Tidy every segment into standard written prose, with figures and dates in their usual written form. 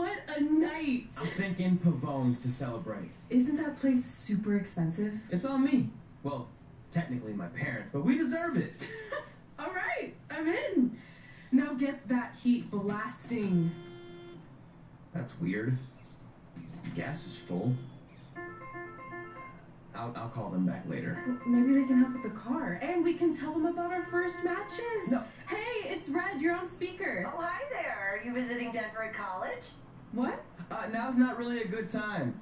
What a night! I'm thinking Pavone's to celebrate. Isn't that place super expensive? It's on me. Well, technically my parents, but we deserve it. All right, I'm in. Now get that heat blasting. That's weird. Gas is full. I'll call them back later. Maybe they can help with the car. And we can tell them about our first matches. No. Hey, it's Red. You're on speaker. Oh, hi there. Are you visiting Denver College? What? Now's not really a good time.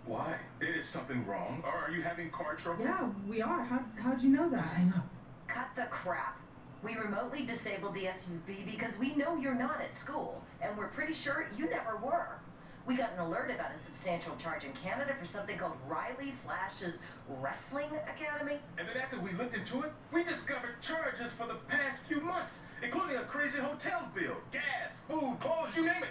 Why? Is something wrong? Or are you having car trouble? Yeah, we are. How'd you know that? Just hang up. Cut the crap. We remotely disabled the SUV because we know you're not at school, and we're pretty sure you never were. We got an alert about a substantial charge in Canada for something called Riley Flash's Wrestling Academy. And then after we looked into it, we discovered charges for the past few months, including a crazy hotel bill, gas, food, clothes, you name it.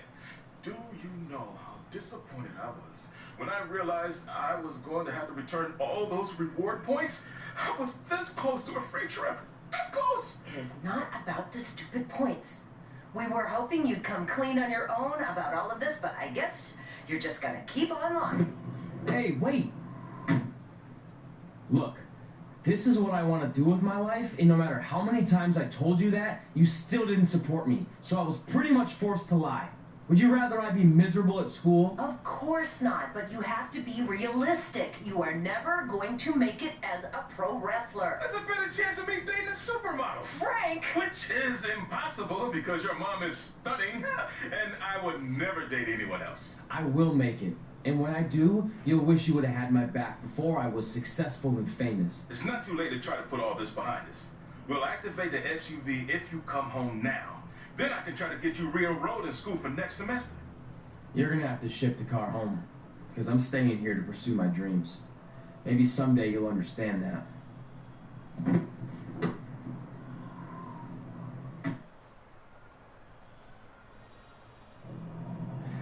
Do you know how disappointed I was when I realized I was going to have to return all those reward points? I was this close to a free trip. This close! It is not about the stupid points. We were hoping you'd come clean on your own about all of this, but I guess you're just gonna keep on lying. Hey, wait. Look, this is what I want to do with my life, and no matter how many times I told you that, you still didn't support me, so I was pretty much forced to lie. Would you rather I be miserable at school? Of course not, but you have to be realistic. You are never going to make it as a pro wrestler. There's a better chance of me dating a supermodel. Frank! Which is impossible because your mom is stunning, and I would never date anyone else. I will make it. And when I do, you'll wish you would have had my back before I was successful and famous. It's not too late to try to put all this behind us. We'll activate the SUV if you come home now. Then I can try to get you re-enrolled in school for next semester. You're gonna have to ship the car home, because I'm staying here to pursue my dreams. Maybe someday you'll understand that.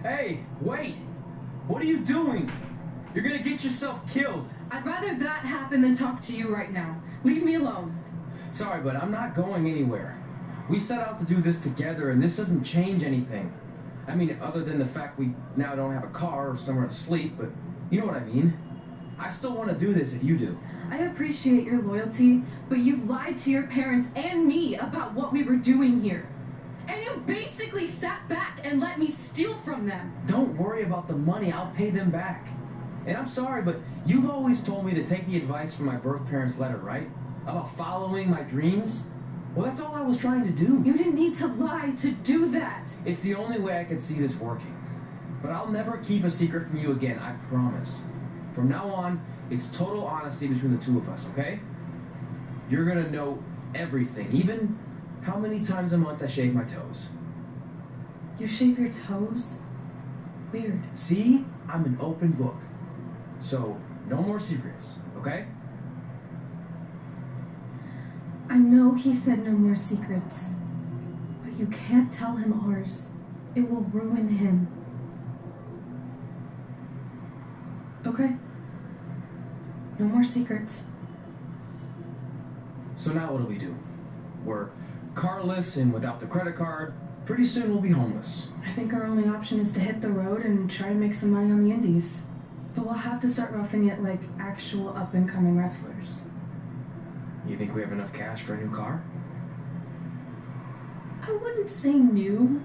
Hey, wait! What are you doing? You're gonna get yourself killed. I'd rather that happen than talk to you right now. Leave me alone. Sorry, but I'm not going anywhere. We set out to do this together, and this doesn't change anything. I mean, other than the fact we now don't have a car or somewhere to sleep, but you know what I mean. I still want to do this if you do. I appreciate your loyalty, but you lied to your parents and me about what we were doing here. And you basically sat back and let me steal from them. Don't worry about the money, I'll pay them back. And I'm sorry, but you've always told me to take the advice from my birth parents' letter, right? About following my dreams? Well, that's all I was trying to do. You didn't need to lie to do that. It's the only way I could see this working. But I'll never keep a secret from you again, I promise. From now on, it's total honesty between the two of us, okay? You're gonna know everything, even how many times a month I shave my toes. You shave your toes? Weird. See? I'm an open book. So, no more secrets, okay? I know he said no more secrets, but you can't tell him ours. It will ruin him. Okay? No more secrets. So now what do? We're carless and without the credit card. Pretty soon we'll be homeless. I think our only option is to hit the road and try to make some money on the indies. But we'll have to start roughing it like actual up-and-coming wrestlers. You think we have enough cash for a new car? I wouldn't say new.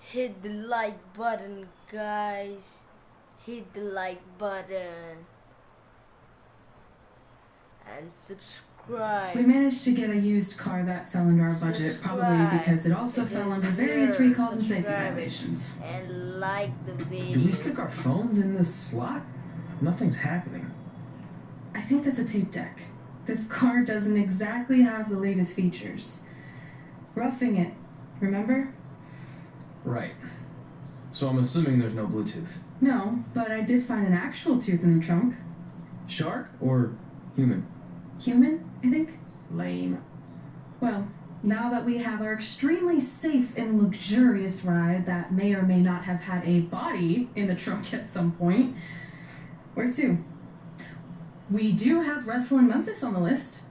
Hit the like button, guys. Hit the like button. And subscribe. We managed to get a used car that fell into our budget, probably because it also fell under various recalls and safety violations. And like the video. Do we stick our phones in this slot? Nothing's happening. I think that's a tape deck. This car doesn't exactly have the latest features. Roughing it, remember? Right. So I'm assuming there's no Bluetooth. No, but I did find an actual tooth in the trunk. Shark or human? Human? I think. Lame. Well, now that we have our extremely safe and luxurious ride that may or may not have had a body in the trunk at some point, where to? We do have Wrestle in Memphis on the list.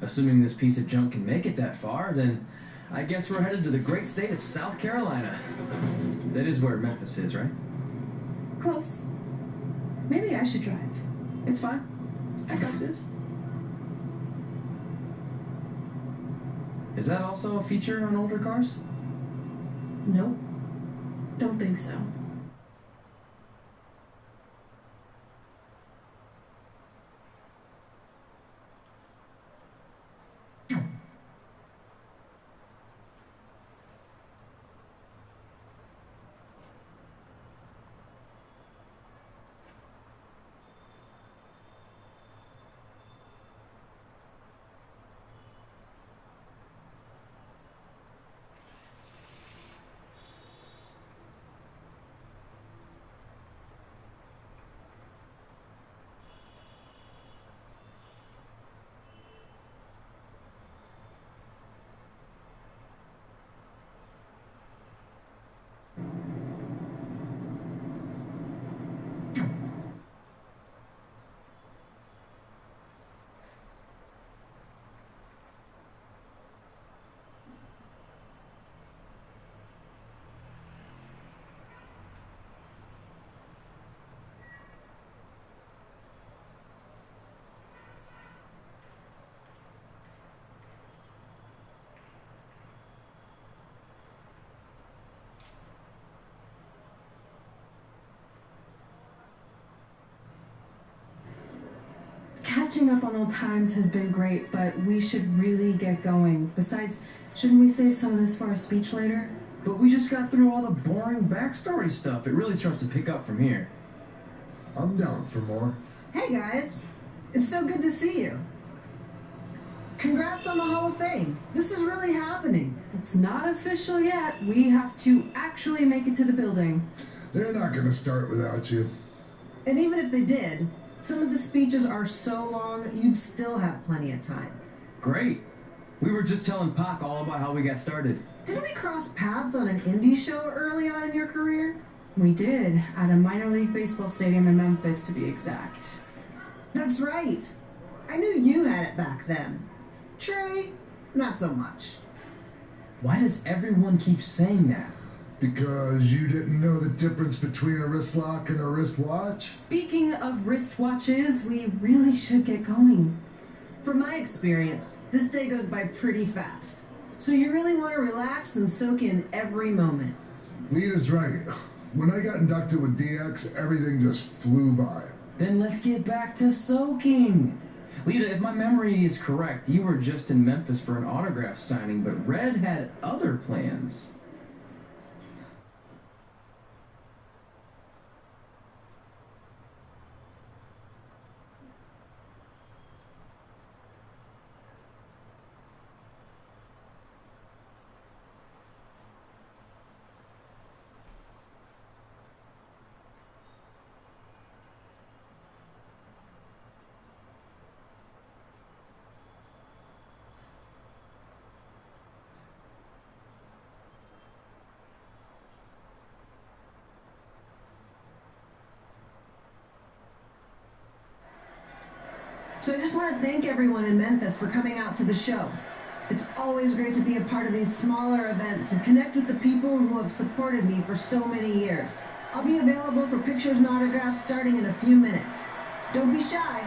Assuming this piece of junk can make it that far, then I guess we're headed to the great state of South Carolina. That is where Memphis is, right? Close. Maybe I should drive. It's fine. I got this. Is that also a feature on older cars? Nope. Don't think so. Catching up on old times has been great, but we should really get going. Besides, shouldn't we save some of this for our speech later? But we just got through all the boring backstory stuff. It really starts to pick up from here. I'm down for more. Hey guys, it's so good to see you. Congrats on the Hall of Fame. This is really happening. It's not official yet. We have to actually make it to the building. They're not going to start without you. And even if they did, some of the speeches are so long, you'd still have plenty of time. Great. We were just telling Pac all about how we got started. Didn't we cross paths on an indie show early on in your career? We did, at a minor league baseball stadium in Memphis, to be exact. That's right. I knew you had it back then. Trey, not so much. Why does everyone keep saying that? Because you didn't know the difference between a wrist lock and a wristwatch? Speaking of wristwatches, we really should get going. From my experience, this day goes by pretty fast. So you really want to relax and soak in every moment. Lita's right. When I got inducted with DX, everything just flew by. Then let's get back to soaking. Lita, if my memory is correct, you were just in Memphis for an autograph signing, but Red had other plans. So I just want to thank everyone in Memphis for coming out to the show. It's always great to be a part of these smaller events and connect with the people who have supported me for so many years. I'll be available for pictures and autographs starting in a few minutes. Don't be shy.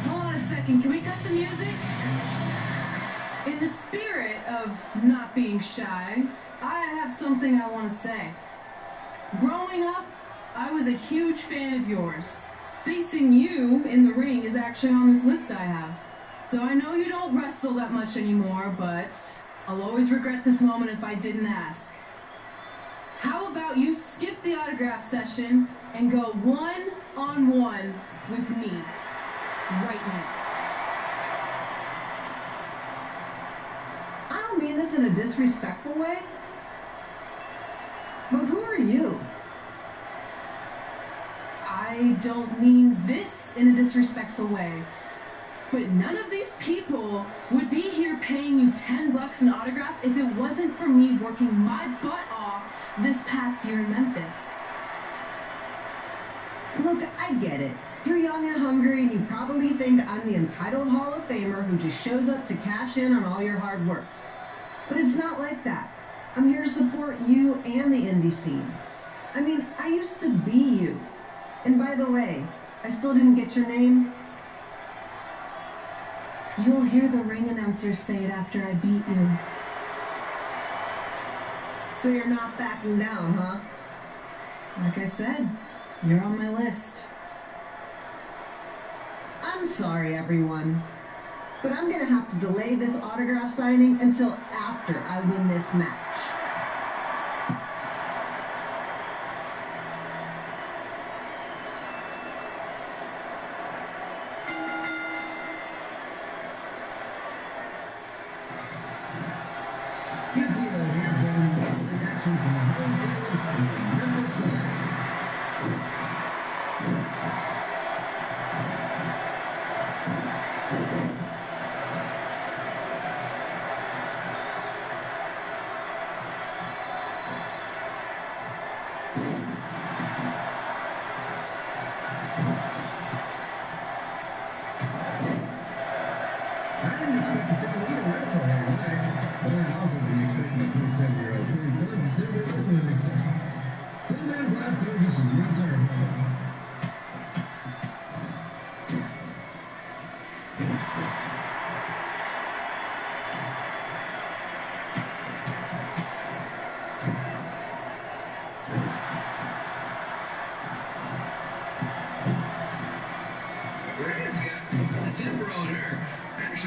Hold on a second, can we cut the music? In the spirit of not being shy, I have something I want to say. Growing up, I was a huge fan of yours. Facing you in the ring is actually on this list I have. So I know you don't wrestle that much anymore, but I'll always regret this moment if I didn't ask. How about you skip the autograph session and go one-on-one with me right now? I don't mean this in a disrespectful way. you? I don't mean this in a disrespectful way, but none of these people would be here paying you $10 an autograph if it wasn't for me working my butt off this past year in Memphis. Look, I get it. You're young and hungry, and you probably think I'm the entitled Hall of Famer who just shows up to cash in on all your hard work. But it's not like that. I'm here to support you and the indie scene. I mean, I used to be you. And by the way, I still didn't get your name. You'll hear the ring announcers say it after I beat you. So you're not backing down, huh? Like I said, you're on my list. I'm sorry, everyone. But I'm gonna have to delay this autograph signing until after I win this match.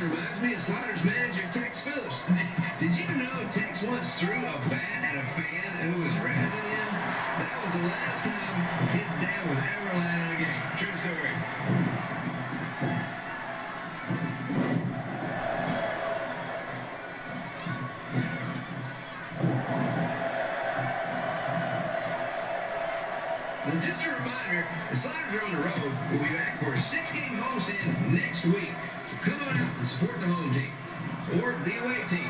Reminds me of Slaughter's manager, Tex Phillips. Did you know Tex once threw a bat at a fan who was razzing him? That was the last time his dad was ever allowed in a game. True story. Well, just a reminder, the Sliders are on the road. We'll be back for a 6-game homestand next week. Come on out and support the home team or the away team.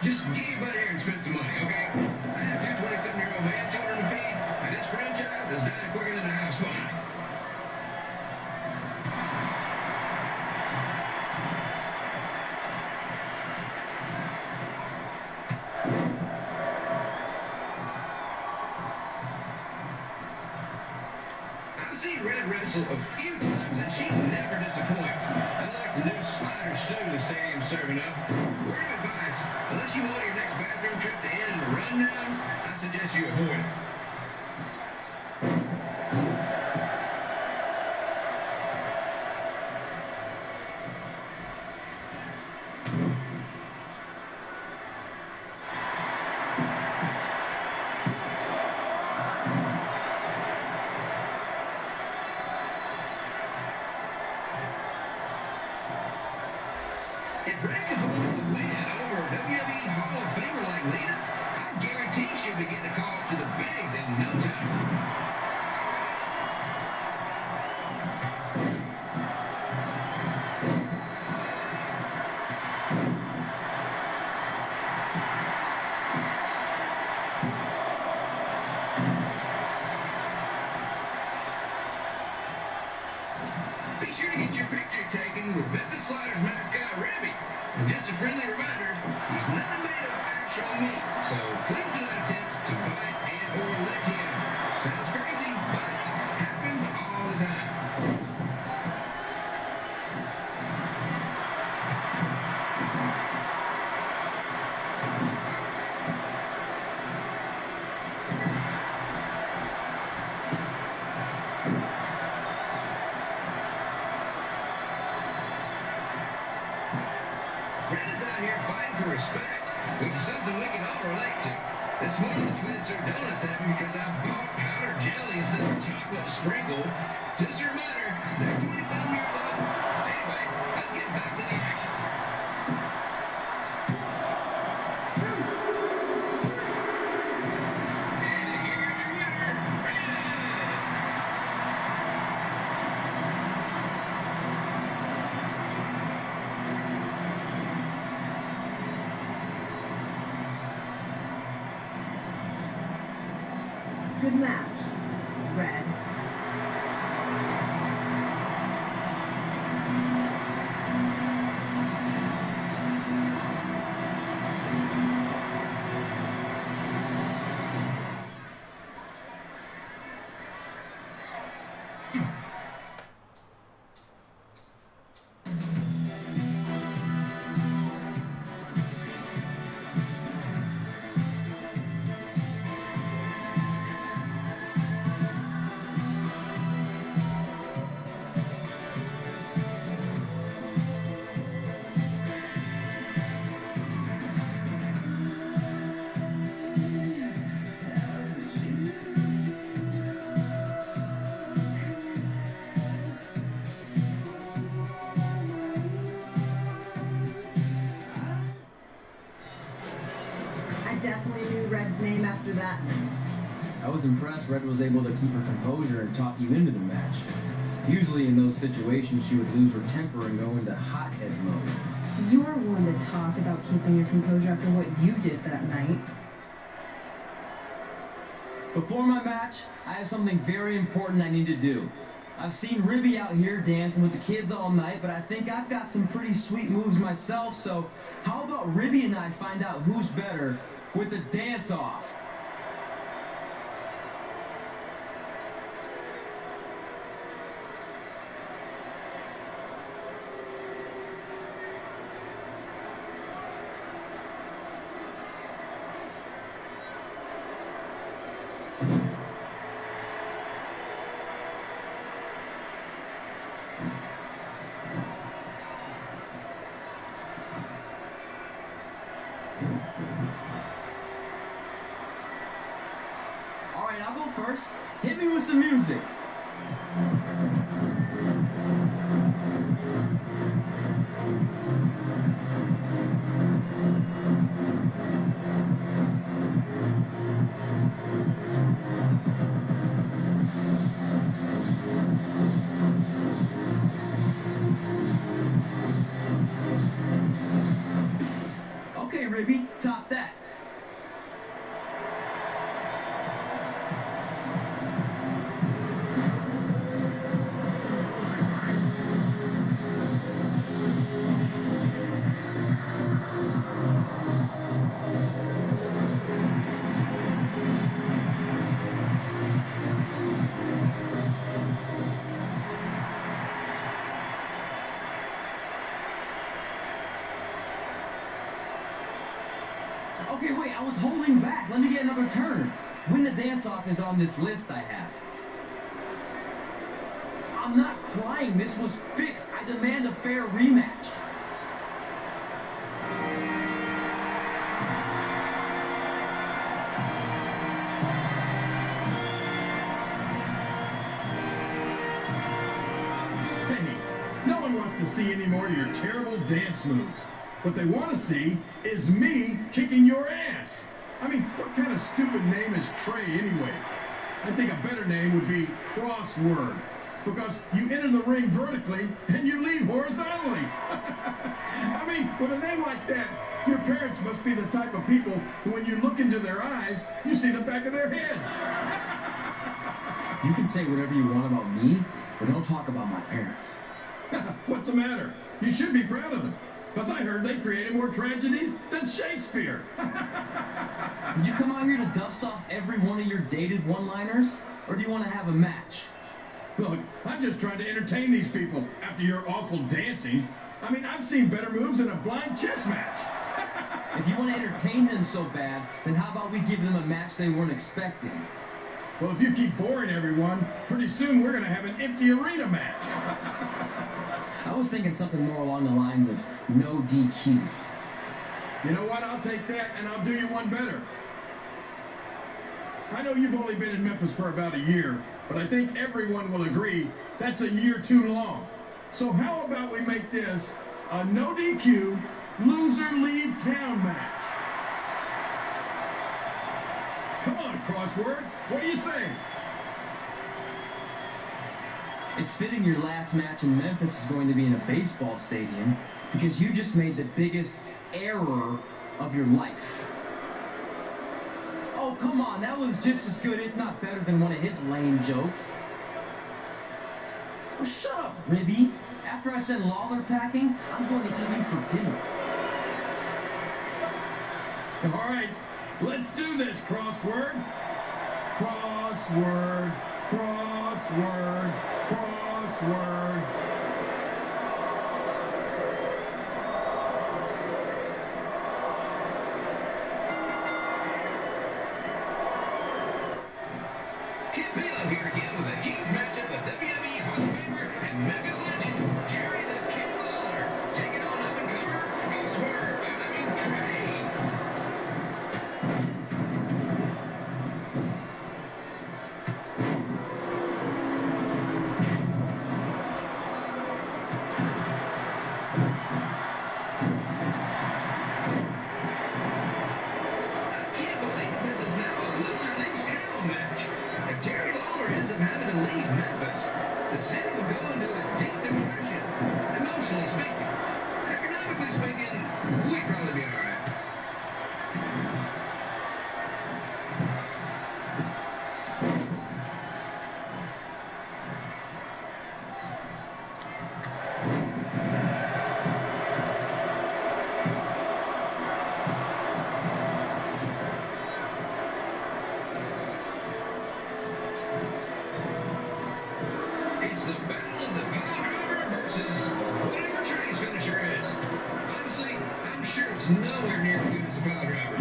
Just get your butt here and spend some money, okay? I have two 27-year-old grandchildren to feed, and this franchise is dying quicker than a house fire. I've seen Red wrestle a few times, and she never disappoints. Unlike the new Slider stew the stadium's serving up. Word of advice, unless you want your next bathroom trip to end in a rundown, I suggest you avoid it. If Ray can hold the win over WWE Hall of Famer like Lita, I guarantee she'll be getting a call up to the bigs in no time. Be sure to get your picture taken with Memphis Sliders mascot Remy. And just a friendly reminder, he's not made of actual meat, so please do not attempt to bite and or lick him. Sounds crazy, but it happens all the time. Brad is out here fighting for respect, which is something we can all relate to. This morning, the twins served donuts at me because I bought powdered jelly instead of chocolate sprinkle. Just a reminder, they're 27 years old. Anyway, let's get back to the action. And here's your winner, good match. Red. Definitely knew Red's name after that. I was impressed Red was able to keep her composure and talk you into the match. Usually in those situations she would lose her temper and go into hothead mode. You're one to talk about keeping your composure after what you did that night. Before my match, I have something very important I need to do. I've seen Ribby out here dancing with the kids all night, but I think I've got some pretty sweet moves myself, so how about Ribby and I find out who's better with the dance-off? Alright, I'll go first. Hit me with some music. Okay, Ribby, top that. Okay, wait, I was holding back. Let me get another turn. When the dance-off is on this list I have. I'm not crying. This was fixed. I demand a fair rematch. Hey, no one wants to see any more of your terrible dance moves. What they want to see is me kicking your ass. I mean, what kind of stupid name is Trey anyway? I think a better name would be Crossword, because you enter the ring vertically and you leave horizontally. I mean, with a name like that, your parents must be the type of people who, when you look into their eyes, you see the back of their heads. You can say whatever you want about me, but don't talk about my parents. What's the matter? You should be proud of them. Because I heard they created more tragedies than Shakespeare. Did you come out here to dust off every one of your dated one-liners? Or do you want to have a match? Look, I'm just trying to entertain these people after your awful dancing. I mean, I've seen better moves in a blind chess match. If you want to entertain them so bad, then how about we give them a match they weren't expecting? Well, if you keep boring everyone, pretty soon we're going to have an empty arena match. I was thinking something more along the lines of no DQ. You know what? I'll take that, and I'll do you one better. I know you've only been in Memphis for about a year, but I think everyone will agree that's a year too long. So how about we make this a no DQ, loser leave town match? Come on, Crossword. What do you say? It's fitting your last match in Memphis is going to be in a baseball stadium because you just made the biggest error of your life. Oh, Oh, come on. That was just as good, if not better, than one of his lame jokes. Oh, shut up, Ribby. After I send Lawler packing, I'm going to eat you for dinner. All right, let's do this, crossword. Crossword, crossword, crossword. Kid Belo here again with a huge matchup of WWE Hall of Famer and Memphis legend Jerry the King Lawler taking on up-and-comer crossword. Trey. It's the battle of the power driver versus whatever Trey's finisher is. Honestly, I'm sure it's nowhere near as good as the power driver.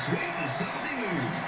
Sweet and saucy moves.